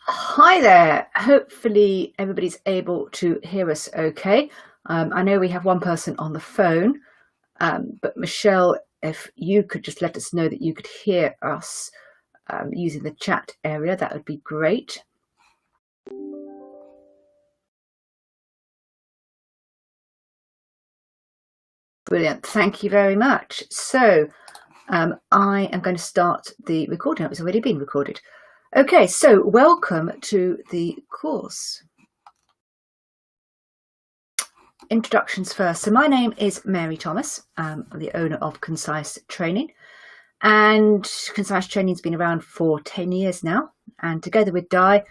Hi there. Hopefully everybody's able to hear us okay. I know we have one person on the phone, but Michelle, if you could just let us know that you could hear us using the chat area, that would be great. Brilliant. Thank you very much. So I am going to start the recording. It's already been recorded. Okay, so welcome to the course. Introductions first. So my name is Mary Thomas. I'm the owner of Concise Training, and Concise Training has been around for 10 years now. And together with Di,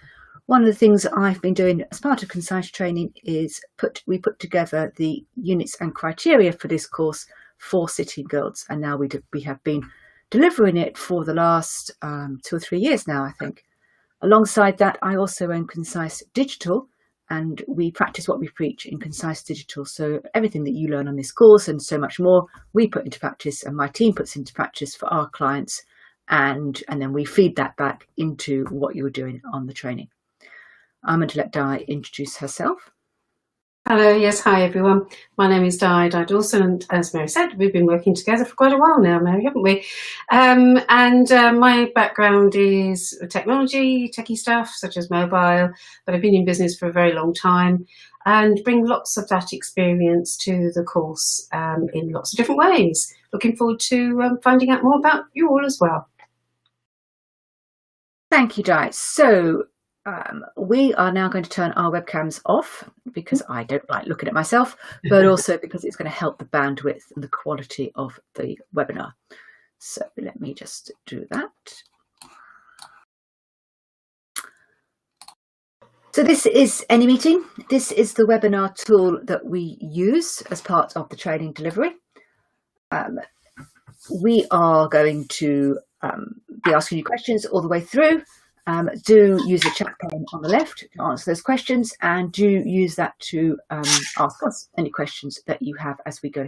one of the things that I've been doing as part of Concise Training is we put together the units and criteria for this course for City and Guilds, and now we have been delivering it for the last 2 or 3 years now, I think. Alongside that, I also own Concise Digital, and we practice what we preach in Concise Digital. So everything that you learn on this course and so much more, we put into practice, and my team puts into practice for our clients. And then we feed that back into what you're doing on the training. I'm going to let Di introduce herself. Hello, yes, hi everyone. My name is Di Dawson, and as Mary said, we've been working together for quite a while now, Mary, haven't we? My background is technology, techie stuff, such as mobile, but I've been in business for a very long time and bring lots of that experience to the course in lots of different ways. Looking forward to finding out more about you all as well. Thank you, Di. So we are now going to turn our webcams off because I don't like looking at myself, but also because it's going to help the bandwidth and the quality of the webinar. So let me just do that. So this is AnyMeeting. This is the webinar tool that we use as part of the training delivery. We are going to be asking you questions all the way through. Do use the chat pane on the left to answer those questions, and do use that to ask us any questions that you have as we go.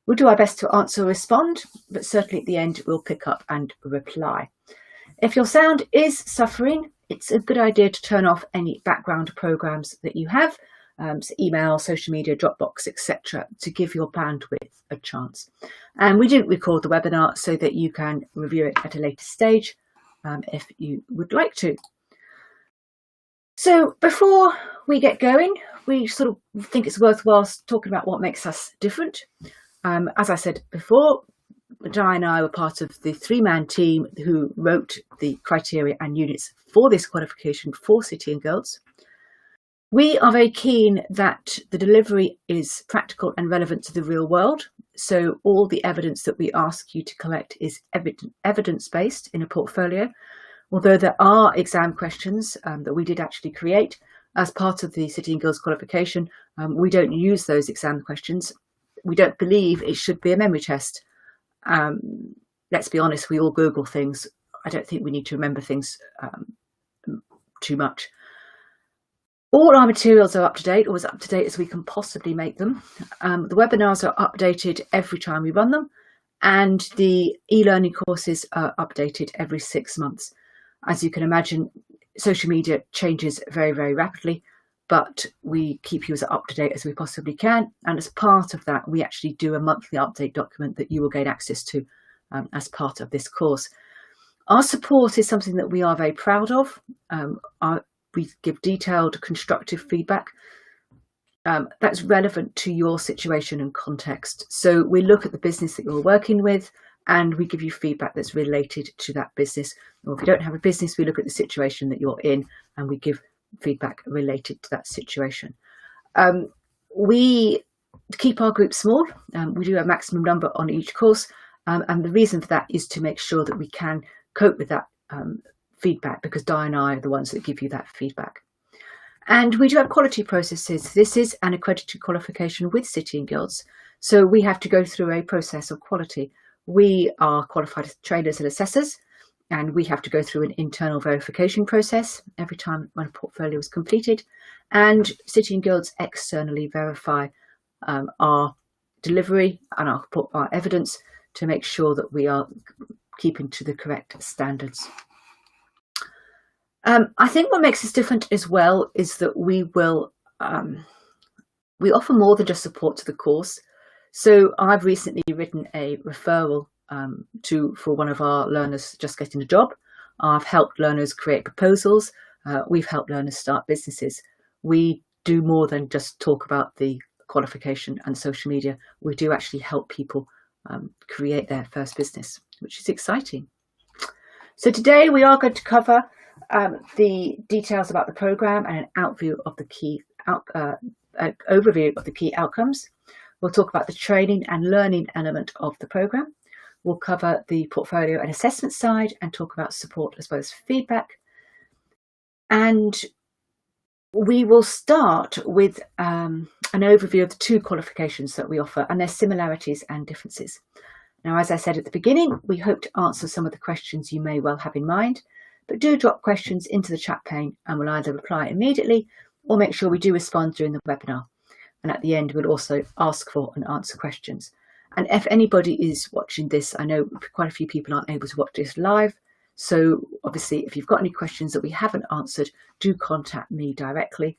We'll do our best to answer or respond, but certainly at the end we'll pick up and reply. If your sound is suffering, it's a good idea to turn off any background programs that you have, so email, social media, Dropbox, etc., to give your bandwidth a chance. And we didn't record the webinar so that you can review it at a later stage if you would like to. So before we get going, we sort of think it's worthwhile talking about what makes us different. As I said before, Di and I were part of the 3-man team who wrote the criteria and units for this qualification for City and Guilds. We are very keen that the delivery is practical and relevant to the real world. So all the evidence that we ask you to collect is evidence-based in a portfolio. Although there are exam questions that we did actually create as part of the City and Guilds qualification, we don't use those exam questions. We don't believe it should be a memory test. Let's be honest, we all Google things. I don't think we need to remember things too much. All our materials are up to date, or as up to date as we can possibly make them. The webinars are updated every time we run them, and the e-learning courses are updated every 6 months. As you can imagine, social media changes very, very rapidly, but we keep you as up to date as we possibly can. And as part of that, we actually do a monthly update document that you will gain access to as part of this course. Our support is something that we are very proud of. We give detailed, constructive feedback that's relevant to your situation and context. So we look at the business that you're working with, and we give you feedback that's related to that business. Or if you don't have a business, we look at the situation that you're in, and we give feedback related to that situation. We keep our group small. We do a maximum number on each course, and the reason for that is to make sure that we can cope with that feedback, because Di and I are the ones that give you that feedback. And we do have quality processes. This is an accredited qualification with City and Guilds, so we have to go through a process of quality. We are qualified as trainers and assessors, and we have to go through an internal verification process every time when a portfolio is completed, and City and Guilds externally verify our delivery and our evidence to make sure that we are keeping to the correct standards. I think what makes us different as well is that we offer more than just support to the course. So I've recently written a referral for one of our learners just getting a job. I've helped learners create proposals. We've helped learners start businesses. We do more than just talk about the qualification and social media. We do actually help people create their first business, which is exciting. So today we are going to cover the details about the program and an overview of the key outcomes. We'll talk about the training and learning element of the program. We'll cover the portfolio and assessment side and talk about support as well as feedback. And we will start with an overview of the two qualifications that we offer and their similarities and differences. Now, as I said at the beginning, we hope to answer some of the questions you may well have in mind, but do drop questions into the chat pane and we'll either reply immediately or make sure we do respond during the webinar. And at the end, we'll also ask for and answer questions. And if anybody is watching this, I know quite a few people aren't able to watch this live. So obviously, if you've got any questions that we haven't answered, do contact me directly.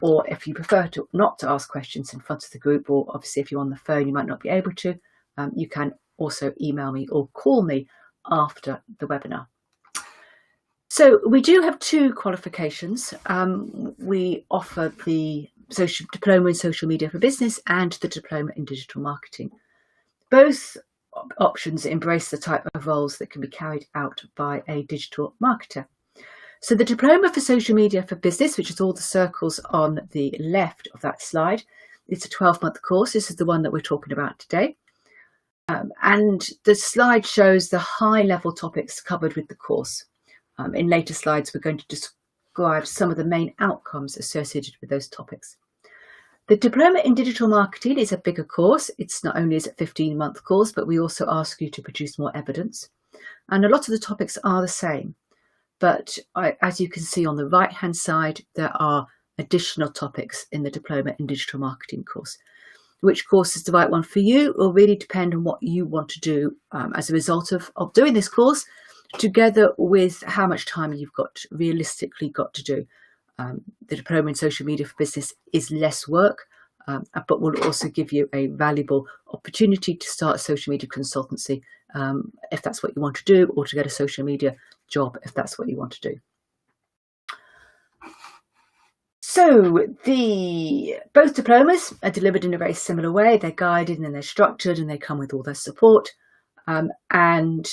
Or if you prefer not to ask questions in front of the group, or obviously if you're on the phone, you might not be able to, you can also email me or call me after the webinar. So we do have two qualifications. We offer the Diploma in Social Media for Business and the Diploma in Digital Marketing. Both options embrace the type of roles that can be carried out by a digital marketer. So the Diploma for Social Media for Business, which is all the circles on the left of that slide, it's a 12-month course. This is the one that we're talking about today. And the slide shows the high-level topics covered with the course. In later slides, we're going to describe some of the main outcomes associated with those topics. The Diploma in Digital Marketing is a bigger course. It's not only is it a 15-month course, but we also ask you to produce more evidence. And a lot of the topics are the same. But as you can see on the right-hand side, there are additional topics in the Diploma in Digital Marketing course. Which course is the right one for you will really depend on what you want to do as a result of doing this course, together with how much time you've realistically got to do. The Diploma in Social Media for Business is less work, but will also give you a valuable opportunity to start a social media consultancy if that's what you want to do, or to get a social media job if that's what you want to do. So both diplomas are delivered in a very similar way. They're guided and they're structured and they come with all their support. And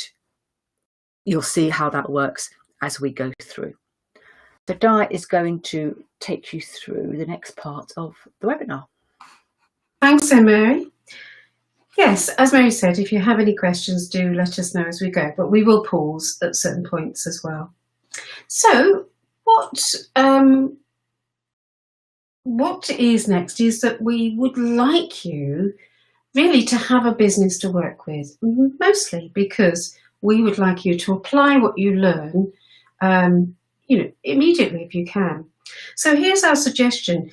you'll see how that works as we go through. So Di is going to take you through the next part of the webinar. Thanks, Mary. Yes, as Mary said, if you have any questions, do let us know as we go, but we will pause at certain points as well. So what is next is that we would like you really to have a business to work with, mostly because we would like you to apply what you learn, immediately if you can. So here's our suggestion.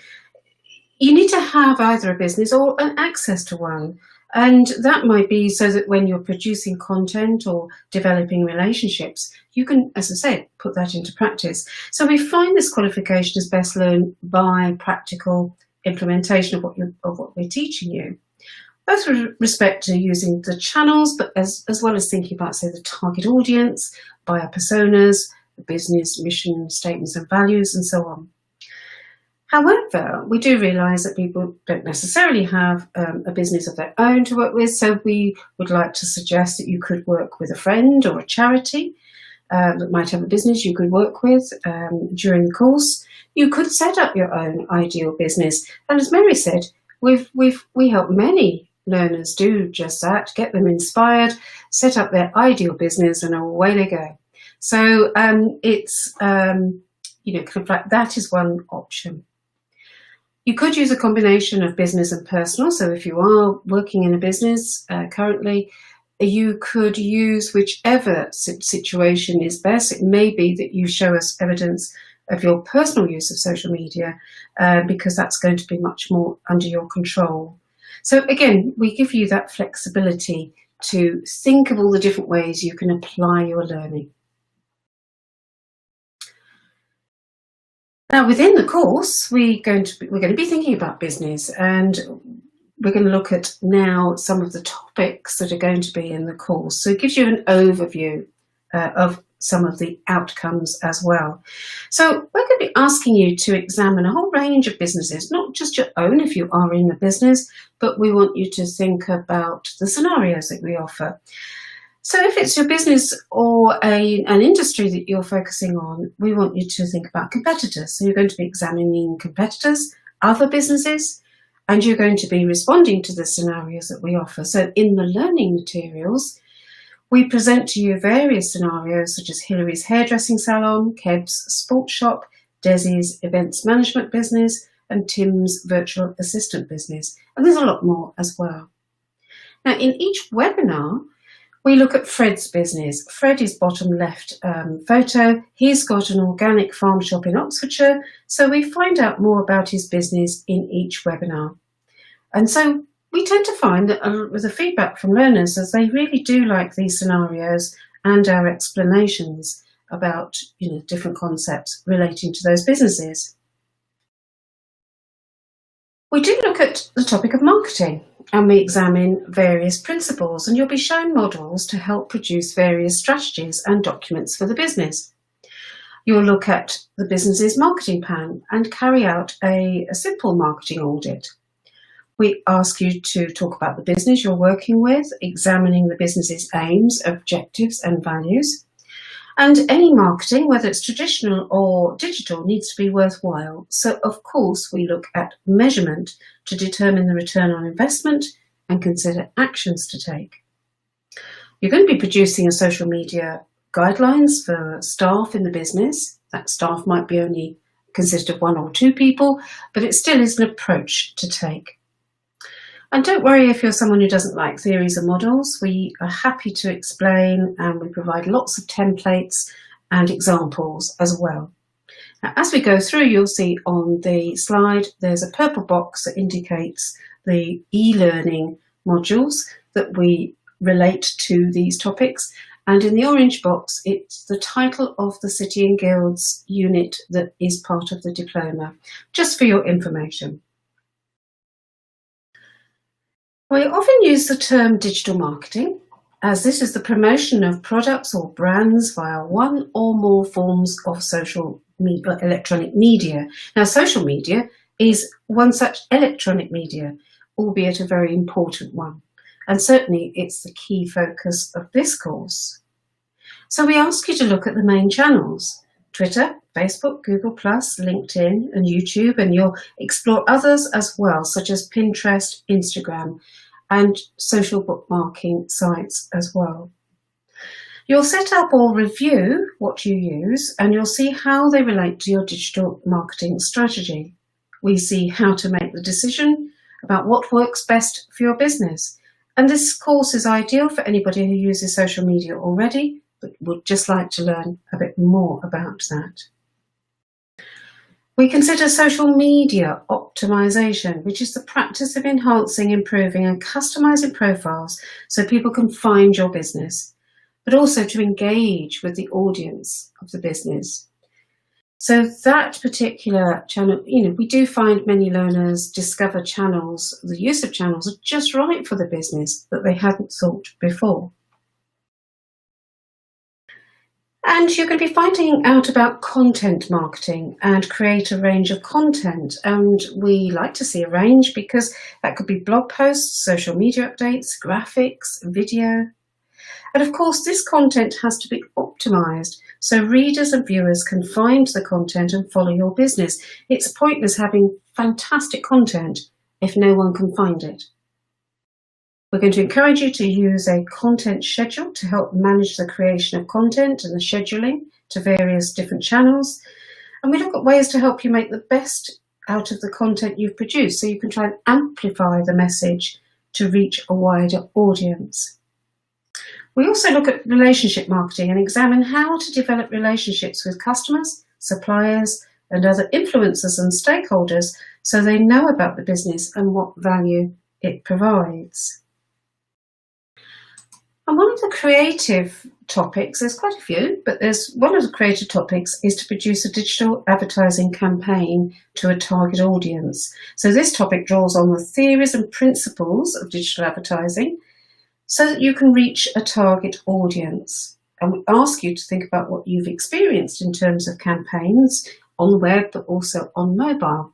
You need to have either a business or an access to one. And that might be so that when you're producing content or developing relationships, you can, as I said, put that into practice. So we find this qualification is best learned by practical implementation of what we're teaching you, both with respect to using the channels, but as well as thinking about, say, the target audience, buyer personas, the business mission statements and values, and so on. However, we do realise that people don't necessarily have a business of their own to work with, so we would like to suggest that you could work with a friend or a charity that might have a business you could work with during the course. You could set up your own ideal business, and as Mary said, we help many learners do just that, get them inspired, set up their ideal business, and away they go. So it's kind of like that is one option. You could use a combination of business and personal. So if you are working in a business currently, you could use whichever situation is best. It may be that you show us evidence of your personal use of social media because that's going to be much more under your control. So again, we give you that flexibility to think of all the different ways you can apply your learning. Now, within the course, we're going to be thinking about business, and we're going to look at now some of the topics that are going to be in the course. So it gives you an overview of some of the outcomes as well. So we're going to be asking you to examine a whole range of businesses, not just your own if you are in the business, but we want you to think about the scenarios that we offer. So if it's your business or an industry that you're focusing on, we want you to think about competitors. So you're going to be examining competitors, other businesses, and you're going to be responding to the scenarios that we offer. So in the learning materials, we present to you various scenarios such as Hillary's hairdressing salon, Keb's sports shop, Desi's events management business, and Tim's virtual assistant business. And there's a lot more as well. Now, in each webinar, we look at Fred's business. Fred is bottom left photo. He's got an organic farm shop in Oxfordshire. So we find out more about his business in each webinar. And so we tend to find that with the feedback from learners is they really do like these scenarios and our explanations about different concepts relating to those businesses. We do look at the topic of marketing, and we examine various principles, and you'll be shown models to help produce various strategies and documents for the business. You'll look at the business's marketing plan and carry out a simple marketing audit. We ask you to talk about the business you're working with, examining the business's aims, objectives and values. And any marketing, whether it's traditional or digital, needs to be worthwhile. So, of course, we look at measurement to determine the return on investment and consider actions to take. You're going to be producing a social media guidelines for staff in the business. That staff might be only consist of 1 or 2 people, but it still is an approach to take. And don't worry if you're someone who doesn't like theories and models. We are happy to explain, and we provide lots of templates and examples as well. Now, as we go through, you'll see on the slide there's a purple box that indicates the e-learning modules that we relate to these topics. And in the orange box, it's the title of the City and Guilds unit that is part of the diploma, just for your information. We often use the term digital marketing, as this is the promotion of products or brands via one or more forms of social media, electronic media. Now, social media is one such electronic media, albeit a very important one. And certainly it's the key focus of this course. So we ask you to look at the main channels: Twitter, Facebook, Google+, LinkedIn and YouTube, and you'll explore others as well, such as Pinterest, Instagram, and social bookmarking sites as well. You'll set up or review what you use, and you'll see how they relate to your digital marketing strategy. We see how to make the decision about what works best for your business. And this course is ideal for anybody who uses social media already, but would just like to learn a bit more about that. We consider social media optimization, which is the practice of enhancing, improving and customizing profiles so people can find your business, but also to engage with the audience of the business. So that particular channel, we do find many learners discover channels, the use of channels are just right for the business that they hadn't thought before. And you're going to be finding out about content marketing and create a range of content. And we like to see a range because that could be blog posts, social media updates, graphics, video. And of course, this content has to be optimized so readers and viewers can find the content and follow your business. It's pointless having fantastic content if no one can find it. We're going to encourage you to use a content schedule to help manage the creation of content and the scheduling to various different channels. And we look at ways to help you make the best out of the content you've produced so you can try and amplify the message to reach a wider audience. We also look at relationship marketing and examine how to develop relationships with customers, suppliers, and other influencers and stakeholders so they know about the business and what value it provides. And one of the creative topics, there's quite a few, but there's one of the creative topics is to produce a digital advertising campaign to a target audience. So this topic draws on the theories and principles of digital advertising so that you can reach a target audience. And we ask you to think about what you've experienced in terms of campaigns on the web, but also on mobile.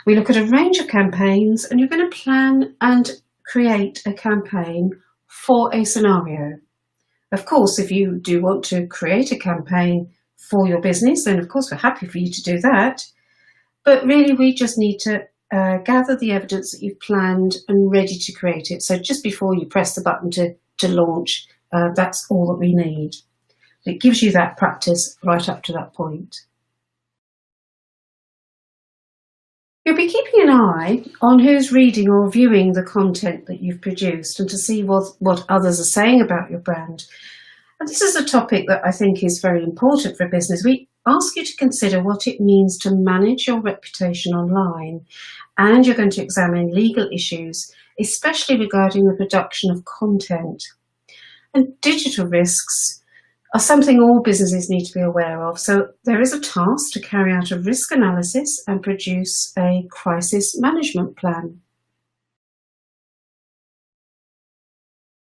We look at a range of campaigns, and you're going to plan and create a campaign for a scenario. Of course, if you do want to create a campaign for your business, then of course we're happy for you to do that. But really, we just need to gather the evidence that you've planned and ready to create it. So just before you press the button to launch, that's all that we need. It gives you that practice right up to that point. You'll be keeping an eye on who's reading or viewing the content that you've produced and to see what others are saying about your brand. And this is a topic that I think is very important for a business. We ask you to consider what it means to manage your reputation online, and you're going to examine legal issues, especially regarding the production of content. And digital risks are something all businesses need to be aware of. So there is a task to carry out a risk analysis and produce a crisis management plan.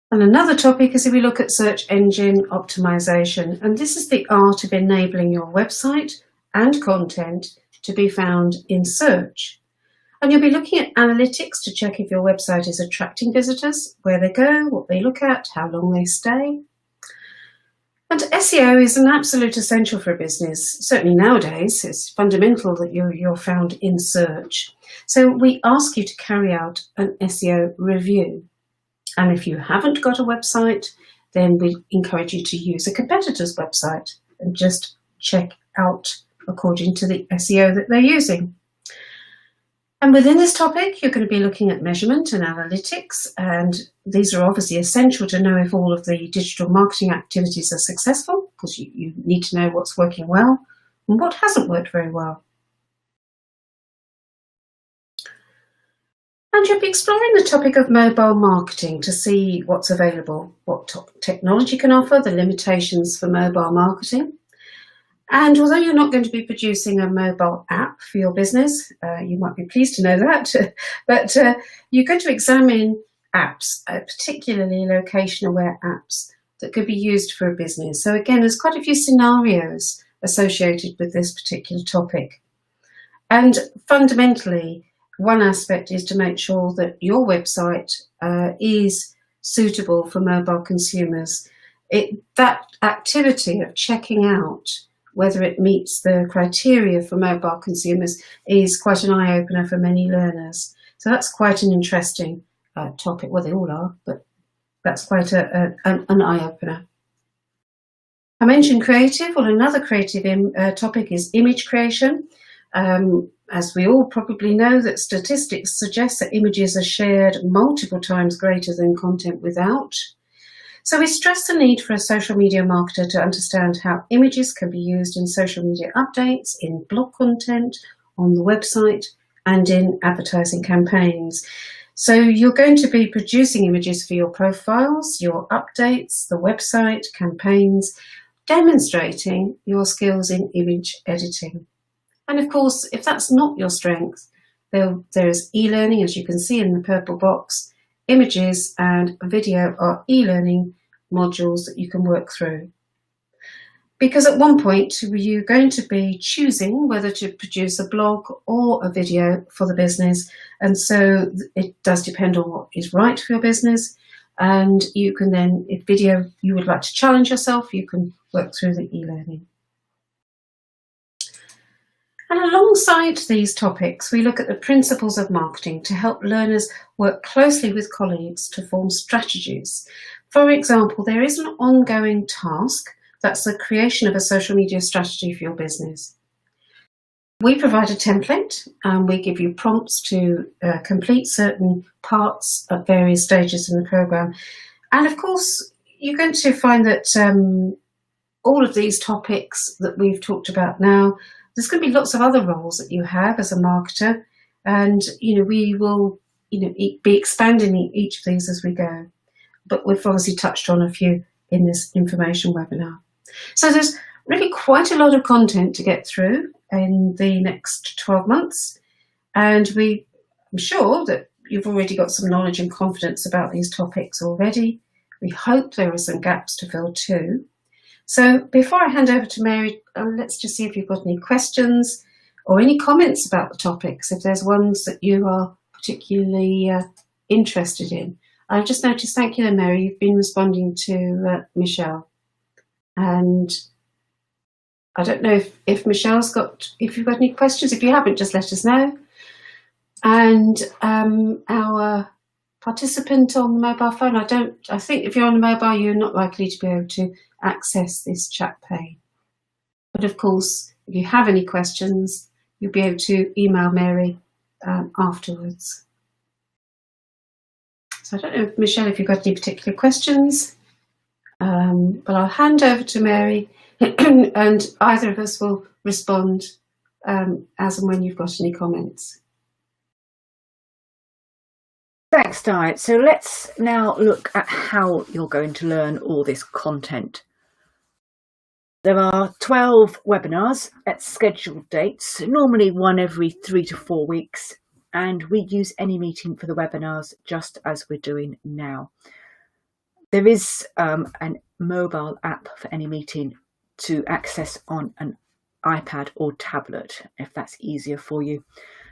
And another topic is if we look at search engine optimization, and this is the art of enabling your website and content to be found in search. And you'll be looking at analytics to check if your website is attracting visitors, where they go, what they look at, how long they stay. And SEO is an absolute essential for a business. Certainly nowadays, it's fundamental that you're found in search. So we ask you to carry out an SEO review. And if you haven't got a website, then we encourage you to use a competitor's website and just check out according to the SEO that they're using. And within this topic, you're going to be looking at measurement and analytics, and these are obviously essential to know if all of the digital marketing activities are successful, because you need to know what's working well and what hasn't worked very well. And you'll be exploring the topic of mobile marketing to see what's available, what technology can offer, the limitations for mobile marketing. And although you're not going to be producing a mobile app for your business, you might be pleased to know that, but you're going to examine apps, particularly location-aware apps that could be used for a business. So again, there's quite a few scenarios associated with this particular topic. And fundamentally, one aspect is to make sure that your website is suitable for mobile consumers. That activity of checking out whether it meets the criteria for mobile consumers is quite an eye-opener for many learners. So that's quite an interesting topic. Well, they all are, but that's quite an eye-opener. I mentioned creative. Well, another creative topic is image creation. As we all probably know, that statistics suggest that images are shared multiple times greater than content without. So we stress the need for a social media marketer to understand how images can be used in social media updates, in blog content, on the website, and in advertising campaigns. So you're going to be producing images for your profiles, your updates, the website, campaigns, demonstrating your skills in image editing. And of course, if that's not your strength, there's e-learning, as you can see in the purple box. Images and video are e-learning modules that you can work through. Because at one point, you're going to be choosing whether to produce a blog or a video for the business. And so it does depend on what is right for your business. And you can then, if video, you would like to challenge yourself, you can work through the e-learning. And alongside these topics, we look at the principles of marketing to help learners work closely with colleagues to form strategies. For example, there is an ongoing task that's the creation of a social media strategy for your business. We provide a template and we give you prompts to complete certain parts at various stages in the program. And of course, you're going to find that all of these topics that we've talked about now, there's going to be lots of other roles that you have as a marketer, and we will be expanding each of these as we go. but we've obviously touched on a few in this information webinar. So there's really quite a lot of content to get through in the next 12 months. And I'm sure that you've already got some knowledge and confidence about these topics already. We hope there are some gaps to fill too. So before I hand over to Mary, let's just see if you've got any questions or any comments about the topics, if there's ones that you are particularly interested in. I've just noticed, thank you, Mary, you've been responding to Michelle. And I don't know if Michelle's if you've got any questions. If you haven't, just let us know. And our participant on the mobile phone, I think if you're on the mobile, you're not likely to be able to access this chat pane. But of course, if you have any questions, you'll be able to email Mary afterwards. So I don't know, Michelle, if you've got any particular questions, but I'll hand over to Mary and either of us will respond as and when you've got any comments. Thanks, Di. So let's now look at how you're going to learn all this content. There are 12 webinars at scheduled dates, normally one every 3 to 4 weeks, and we use AnyMeeting for the webinars just as we're doing now. There is a mobile app for AnyMeeting to access on an iPad or tablet, if that's easier for you.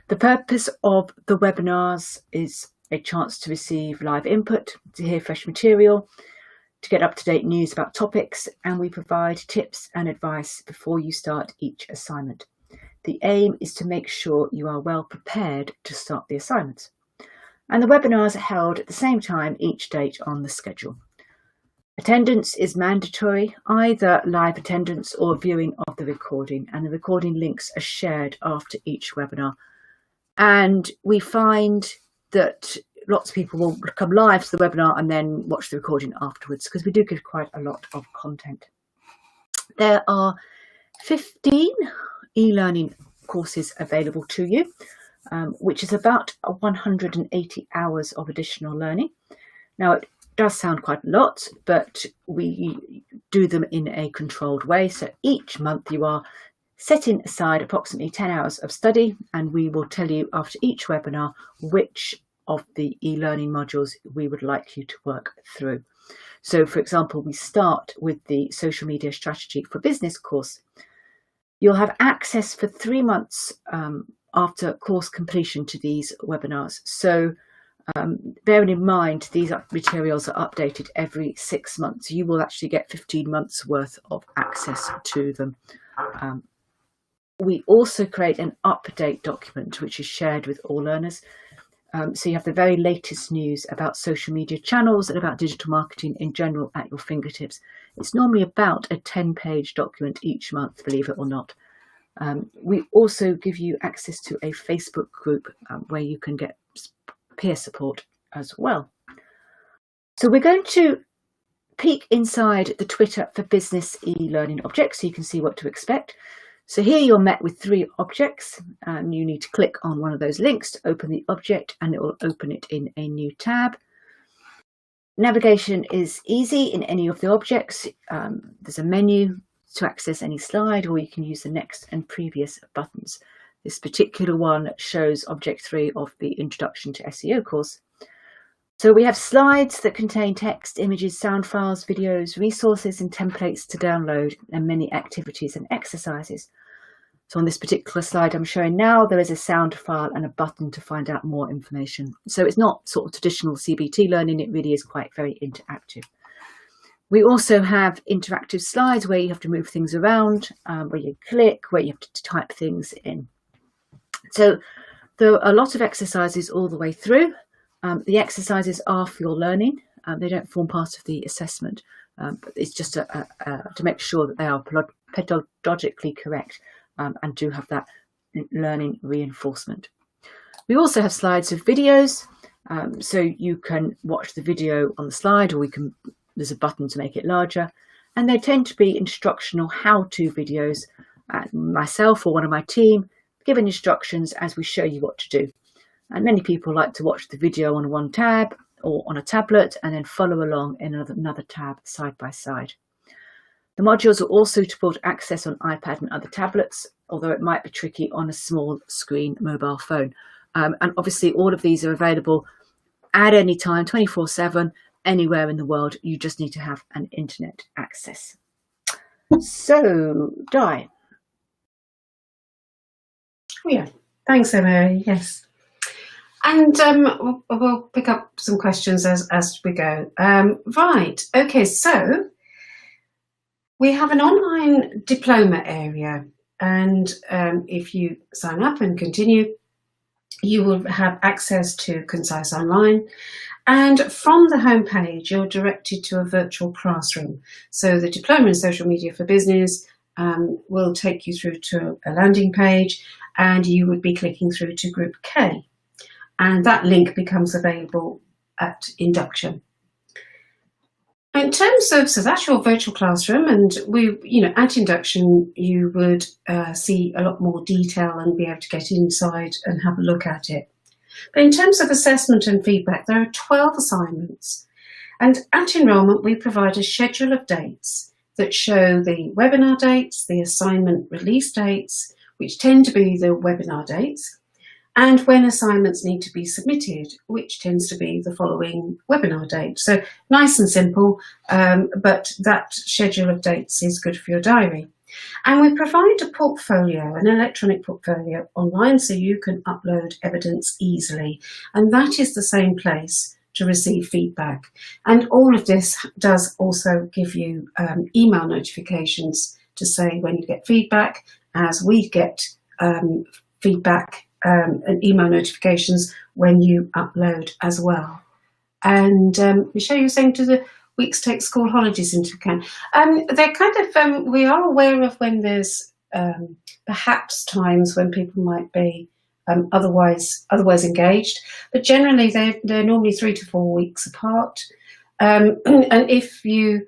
The purpose of the webinars is a chance to receive live input, to hear fresh material, to get up-to-date news about topics, and we provide tips and advice before you start each assignment. The aim is to make sure you are well prepared to start the assignments. And the webinars are held at the same time each date on the schedule. Attendance is mandatory, either live attendance or viewing of the recording, and the recording links are shared after each webinar. And we find that lots of people will come live to the webinar and then watch the recording afterwards, because we do give quite a lot of content. There are 15 e-learning courses available to you, which is about 180 hours of additional learning. Now, it does sound quite a lot, but we do them in a controlled way. So each month you are setting aside approximately 10 hours of study, and we will tell you after each webinar which of the e-learning modules we would like you to work through. So, for example, we start with the social media strategy for business course. You'll have access for 3 months after course completion to these webinars. So bearing in mind these materials are updated every 6 months, you will actually get 15 months worth of access to them. We also create an update document which is shared with all learners. So you have the very latest news about social media channels and about digital marketing in general at your fingertips. It's normally about a 10-page document each month, believe it or not. We also give you access to a Facebook group where you can get peer support as well. So we're going to peek inside the Twitter for Business e-learning object so you can see what to expect. So here you're met with 3 objects, and you need to click on one of those links to open the object, and it will open it in a new tab. Navigation is easy in any of the objects. There's a menu to access any slide, or you can use the next and previous buttons. This particular one shows object 3 of the Introduction to SEO course. So we have slides that contain text, images, sound files, videos, resources and templates to download, and many activities and exercises. So on this particular slide I'm showing now, there is a sound file and a button to find out more information. So it's not sort of traditional CBT learning, it really is quite very interactive. We also have interactive slides where you have to move things around, where you click, where you have to type things in. So there are a lot of exercises all the way through. The exercises are for your learning. They don't form part of the assessment, but it's just to make sure that they are pedagogically correct and do have that learning reinforcement. We also have slides of videos, so you can watch the video on the slide, or there's a button to make it larger, and they tend to be instructional how-to videos. Myself or one of my team giving instructions as we show you what to do. And many people like to watch the video on one tab, or on a tablet, and then follow along in another tab side by side. The modules are also support access on iPad and other tablets, although it might be tricky on a small screen mobile phone. And obviously all of these are available at any time, 24/7, anywhere in the world. You just need to have an internet access. So, Di. Yeah, thanks, Emma. Yes. And we'll pick up some questions as we go. Right, okay, so we have an online diploma area, and if you sign up and continue, you will have access to Concise Online, and from the home page you're directed to a virtual classroom. So the Diploma in Social Media for Business will take you through to a landing page, and you would be clicking through to Group K, and that link becomes available at induction. In terms of, so that's your virtual classroom, and at induction you would see a lot more detail and be able to get inside and have a look at it. But in terms of assessment and feedback, there are 12 assignments, and at enrolment we provide a schedule of dates that show the webinar dates, the assignment release dates, which tend to be the webinar dates, and when assignments need to be submitted, which tends to be the following webinar date. So nice and simple, but that schedule of dates is good for your diary. And we provide a portfolio, an electronic portfolio online, so you can upload evidence easily. And that is the same place to receive feedback. And all of this does also give you email notifications to say when you get feedback, as we get feedback and email notifications when you upload as well. And Michelle, you're saying to the weeks take school holidays into account. They're kind of, we are aware of when there's perhaps times when people might be otherwise engaged, but generally they're normally 3 to 4 weeks apart. And if you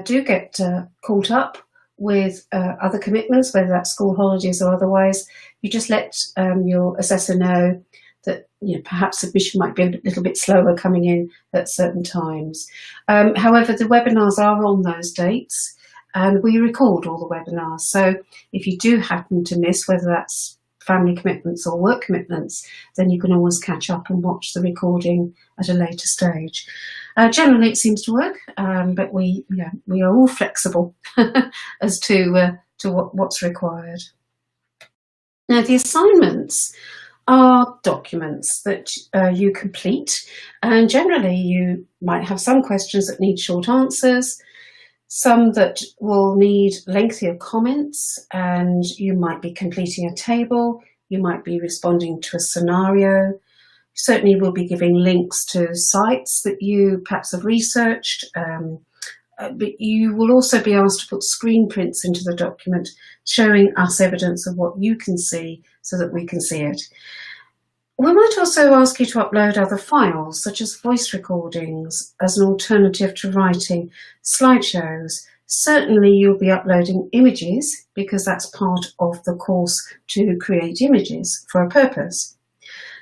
do get caught up with other commitments, whether that's school holidays or otherwise, you just let your assessor know that perhaps submission might be a little bit slower coming in at certain times. However, the webinars are on those dates, and we record all the webinars. So if you do happen to miss, whether that's family commitments or work commitments, then you can always catch up and watch the recording at a later stage. Generally, it seems to work, but we are all flexible as to what's required. Now, the assignments are documents that you complete, and generally you might have some questions that need short answers, some that will need lengthier comments, and you might be completing a table, you might be responding to a scenario. Certainly we'll be giving links to sites that you perhaps have researched, but you will also be asked to put screen prints into the document showing us evidence of what you can see so that we can see it. We might also ask you to upload other files, such as voice recordings, as an alternative to writing, slideshows. Certainly you'll be uploading images, because that's part of the course to create images for a purpose.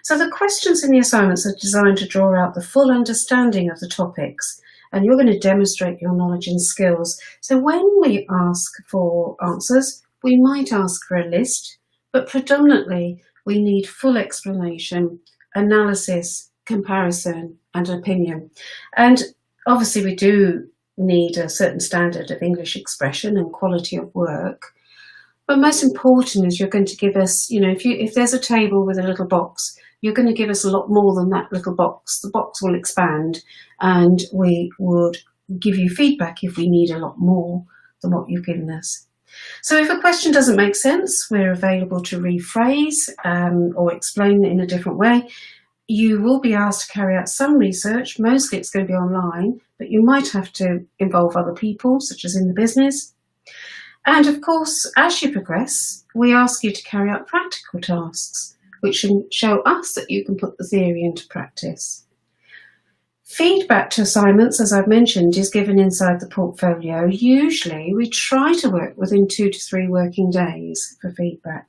So the questions in the assignments are designed to draw out the full understanding of the topics, and you're going to demonstrate your knowledge and skills. So when we ask for answers, we might ask for a list, but predominantly we need full explanation, analysis, comparison, and opinion. And obviously we do need a certain standard of English expression and quality of work. But most important is you're going to give us, if there's a table with a little box, you're going to give us a lot more than that little box. The box will expand, and we would give you feedback if we need a lot more than what you've given us. So if a question doesn't make sense, we're available to rephrase or explain it in a different way. You will be asked to carry out some research. Mostly it's going to be online, but you might have to involve other people, such as in the business. And of course, as you progress, we ask you to carry out practical tasks, which should show us that you can put the theory into practice. Feedback to assignments, as I've mentioned, is given inside the portfolio. Usually we try to work within 2 to 3 working days for feedback.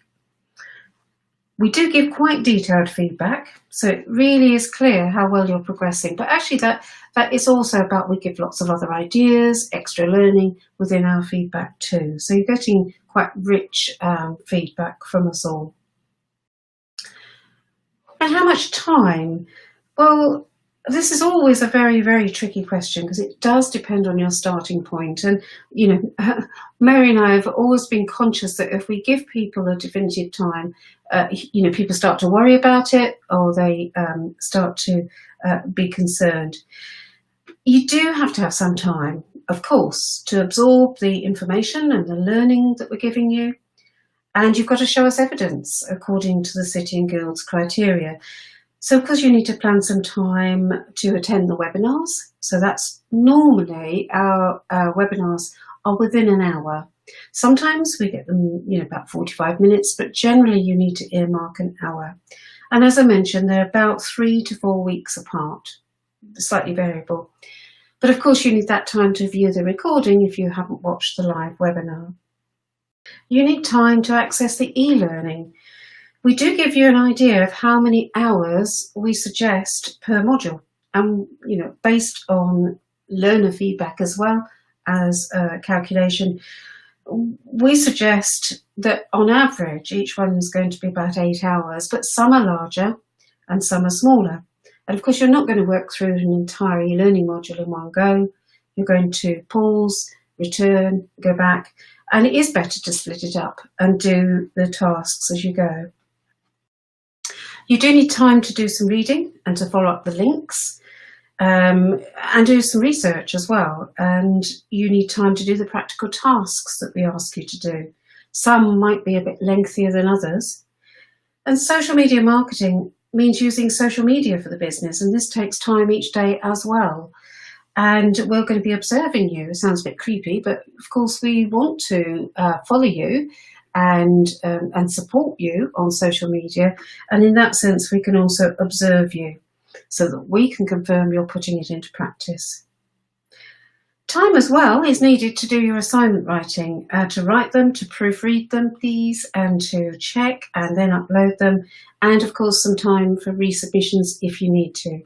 We do give quite detailed feedback, so it really is clear how well you're progressing. But actually that is also about, we give lots of other ideas, extra learning within our feedback too. So you're getting quite rich feedback from us all. And how much time? Well, this is always a very, very tricky question because it does depend on your starting point. And, you know, Mary and I have always been conscious that if we give people a definitive time, you know, people start to worry about it, or they start to be concerned. You do have to have some time, of course, to absorb the information and the learning that we're giving you. And you've got to show us evidence according to the City and Guilds criteria. So of course you need to plan some time to attend the webinars. So that's normally our webinars are within an hour. Sometimes we get them, you know, about 45 minutes, but generally you need to earmark an hour. And as I mentioned, they're about 3 to 4 weeks apart, slightly variable. But of course you need that time to view the recording if you haven't watched the live webinar. You need time to access the e-learning. We do give you an idea of how many hours we suggest per module, and you know, based on learner feedback as well as calculation, we suggest that on average each one is going to be about 8 hours, but some are larger and some are smaller. And of course you're not going to work through an entire e-learning module in one go. You're going to pause, return, go back, and it is better to split it up and do the tasks as you go. You do need time to do some reading and to follow up the links, and do some research as well. And you need time to do the practical tasks that we ask you to do. Some might be a bit lengthier than others. And social media marketing means using social media for the business, and this takes time each day as well. And we're going to be observing you. It sounds a bit creepy, but of course we want to follow you and support you on social media. And in that sense, we can also observe you so that we can confirm you're putting it into practice. Time as well is needed to do your assignment writing, to write them, to proofread them, please, and to check and then upload them. And of course, some time for resubmissions if you need to.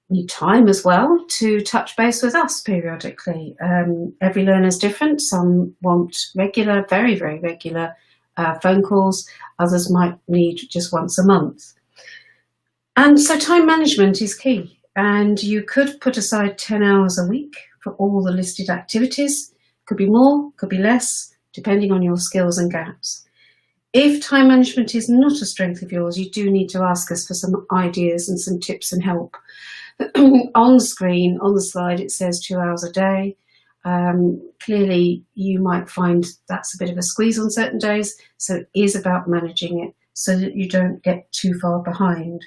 Need time as well to touch base with us periodically. Every learner is different. Some want regular, very, very regular phone calls. Others might need just once a month. And so time management is key. And you could put aside 10 hours a week for all the listed activities. Could be more, could be less, depending on your skills and gaps. If time management is not a strength of yours, you do need to ask us for some ideas and some tips and help. On screen, on the slide, it says 2 hours a day. Clearly, you might find that's a bit of a squeeze on certain days, so it is about managing it so that you don't get too far behind.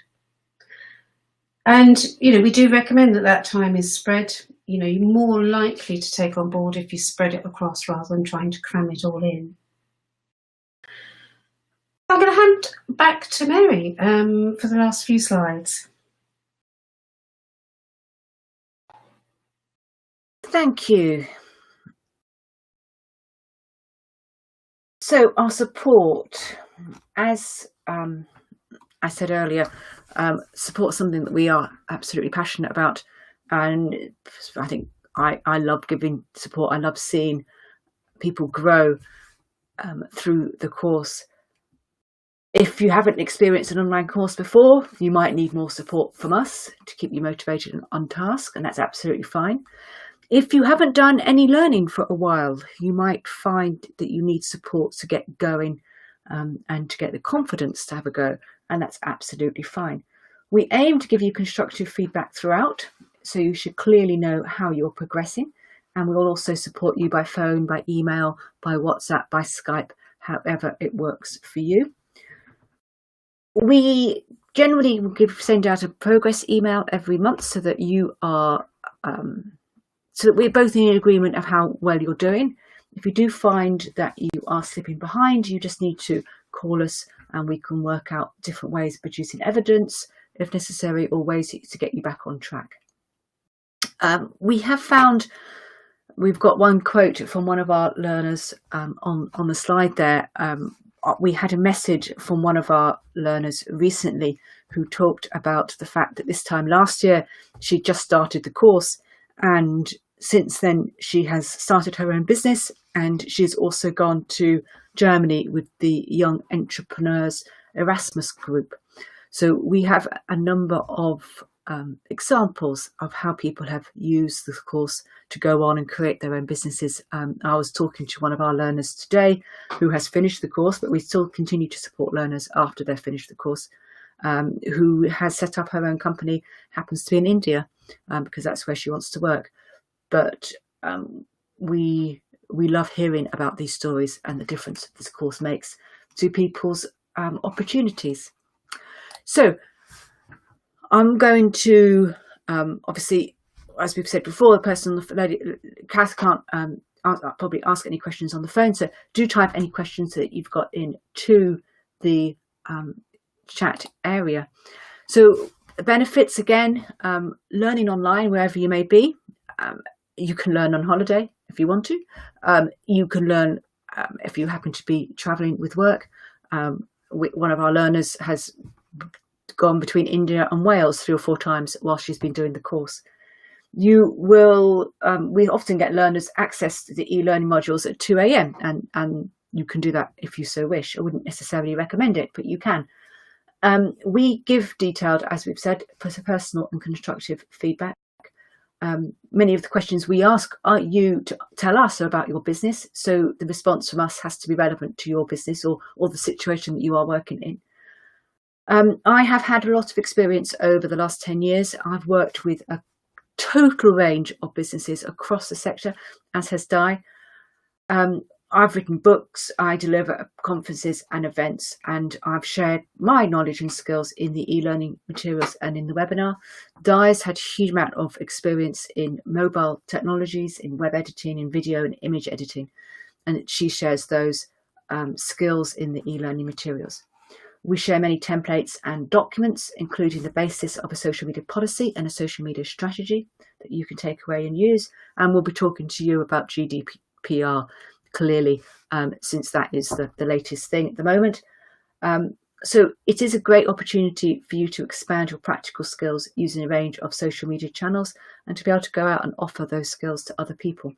And, you know, we do recommend that that time is spread. You know, you're more likely to take on board if you spread it across rather than trying to cram it all in. I'm going to hand back to Mary for the last few slides. Thank you. So our support, as I said earlier, support is something that we are absolutely passionate about, and I think I love giving support. I love seeing people grow through the course. If you haven't experienced an online course before, you might need more support from us to keep you motivated and on task, and that's absolutely fine. If you haven't done any learning for a while, you might find that you need support to get going and to get the confidence to have a go, and that's absolutely fine. We aim to give you constructive feedback throughout, so you should clearly know how you're progressing, and we'll also support you by phone, by email, by WhatsApp, by Skype, however it works for you. We generally send out a progress email every month so that you are so that we're both in agreement of how well you're doing. If you do find that you are slipping behind, you just need to call us and we can work out different ways of producing evidence if necessary, or ways to get you back on track. We have found, we've got one quote from one of our learners on the slide there, we had a message from one of our learners recently who talked about the fact that this time last year she just started the course, and since then she has started her own business, and she's also gone to Germany with the Young Entrepreneurs Erasmus group. So we have a number of examples of how people have used the course to go on and create their own businesses. I was talking to one of our learners today who has finished the course, but we still continue to support learners after they've finished the course, who has set up her own company, happens to be in India, because that's where she wants to work. But we love hearing about these stories and the difference this course makes to people's opportunities. So I'm going to, obviously, as we've said before, the person on the Kath can't probably ask any questions on the phone. So do type any questions that you've got into the chat area. So the benefits, again, learning online wherever you may be. You can learn on holiday if you want to. You can learn if you happen to be traveling with work. One of our learners has gone between India and Wales 3 or 4 times while she's been doing the course. You will, we often get learners access to the e-learning modules at 2 a.m. and you can do that if you so wish. I wouldn't necessarily recommend it, but you can. We give detailed, as we've said, personal and constructive feedback. Many of the questions we ask are you to tell us about your business, so the response from us has to be relevant to your business or the situation that you are working in. I have had a lot of experience over the last 10 years. I've worked with a total range of businesses across the sector, as has Di. I've written books, I deliver at conferences and events, and I've shared my knowledge and skills in the e-learning materials and in the webinar. Di's had a huge amount of experience in mobile technologies, in web editing, in video and image editing, and she shares those skills in the e-learning materials. We share many templates and documents, including the basis of a social media policy and a social media strategy that you can take away and use. And we'll be talking to you about GDPR, clearly, since that is the latest thing at the moment. So it is a great opportunity for you to expand your practical skills using a range of social media channels and to be able to go out and offer those skills to other people.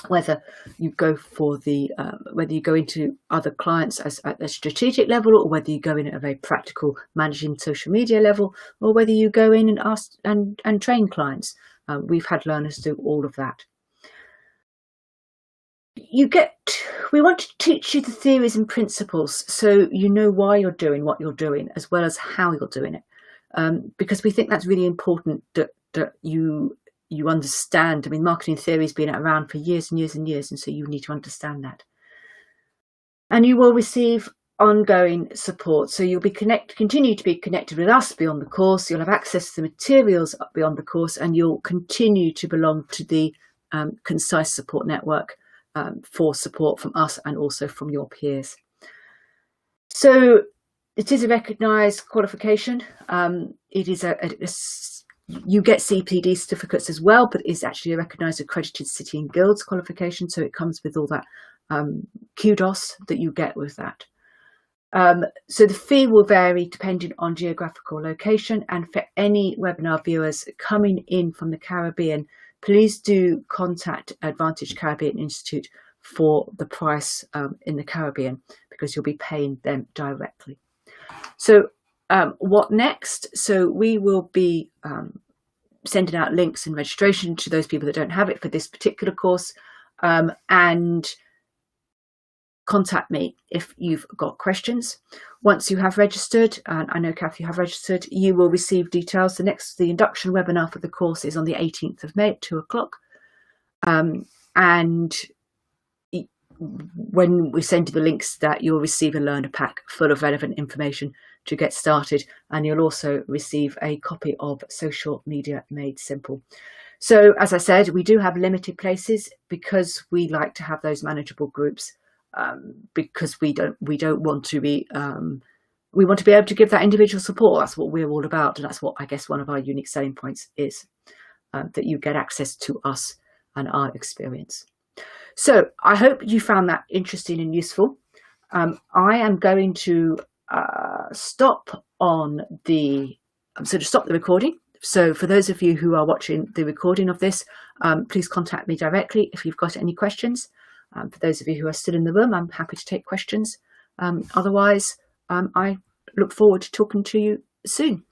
Whether you go for the whether you go into other clients at a strategic level, or whether you go in at a very practical managing social media level, or whether you go in and ask and train clients. We've had learners do all of that. We want to teach you the theories and principles so you know why you're doing what you're doing, as well as how you're doing it, because we think that's really important that you understand. I mean, marketing theory has been around for years and years and years, and so you need to understand that. And you will receive ongoing support. So you'll be continue to be connected with us beyond the course. You'll have access to the materials beyond the course, and you'll continue to belong to the Concise Support Network for support from us and also from your peers. So it is a recognised qualification. It is you get CPD certificates as well, but it's actually a recognised accredited city and guilds qualification. So it comes with all that kudos that you get with that. So the fee will vary depending on geographical location. And for any webinar viewers coming in from the Caribbean, please do contact Advantage Caribbean Institute for the price in the Caribbean, because you'll be paying them directly. So what next? So we will be sending out links and registration to those people that don't have it for this particular course, and contact me if you've got questions. Once you have registered, and I know Kath, you have registered, you will receive details. The induction webinar for the course is on the 18th of May at 2 o'clock. And when we send you the links, that you'll receive a learner pack full of relevant information to get started, and you'll also receive a copy of Social Media Made Simple. So as I said, we do have limited places because we like to have those manageable groups, because we don't want to be we want to be able to give that individual support. That's what we're all about, and that's what I guess one of our unique selling points is, that you get access to us and our experience. So I hope you found that interesting and useful. I am going to stop the recording. So for those of you who are watching the recording of this, please contact me directly if you've got any questions. For those of you who are still in the room, I'm happy to take questions. Otherwise, I look forward to talking to you soon.